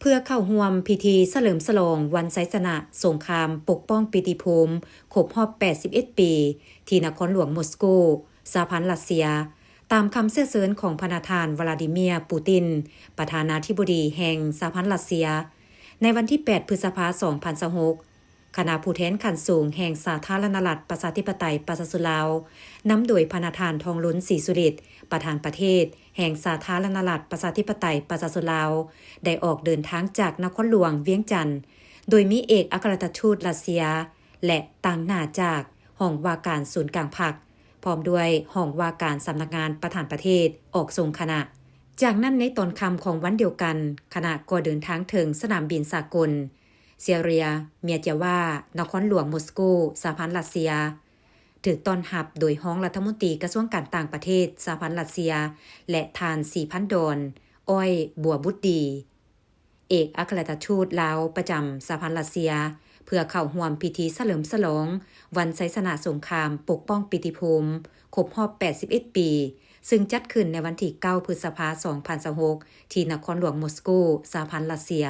เพื่อเข้าร่วมพิธีเฉลิมฉลองวันไสชนะสงครามปกป้องปิติภูมิครบรอบ 81 ปี ที่นครหลวงมอสโกสหพันธ์รัสเซีย ตามคำเสริญของพระประธานวลาดิเมียร์ปูติน ประธานาธิบดีแห่งสหพันธ์รัสเซีย ในวันที่ 8 พฤษภาคม 2026 คณะผู้แทนขั้นสูงแห่งสาธารณรัฐประชาธิปไตยประชาชนลาวนำโดยพระประธานทองลุ้นศรีสุฤทธิ์ประธานประเทศแห่งสาธารณรัฐประชาธิปไตยประชาชนลาวได้ออกเดินทางจากนครหลวงเวียงจันทน์โดยมีเอกอัครราชทูตรัสเซียและต่างหน้าจากห้องว่าการศูนย์กลางพรรคพร้อมด้วยห้องว่าการสำนักงานประธานประเทศออกส่งคณะจากนั้นในตอนค่ำของวันเดียวกันคณะก็เดินทางถึงสนามบินสากลเซียเรียเมียเจวานครหลวงมอสโกสหพันธ์รัสเซียถูกต้อนรับโดยห้องรัฐมนตรีกระทรวงการต่างประเทศสหพันธ์รัสเซียและทานสีพันดอนอ้อยบัวบุตรดีเอกอัครราชทูตลาวประจำสหพันธ์รัสเซียเพื่อเข้าร่วมพิธีเฉลิมฉลองวันไสชนะสงครามปกป้องปิติภูมิครบรอบ 81 ปีซึ่งจัดขึ้นในวันที่ 9 พฤษภาคม 2026 ที่นครหลวงมอสโกสหพันธ์รัสเซีย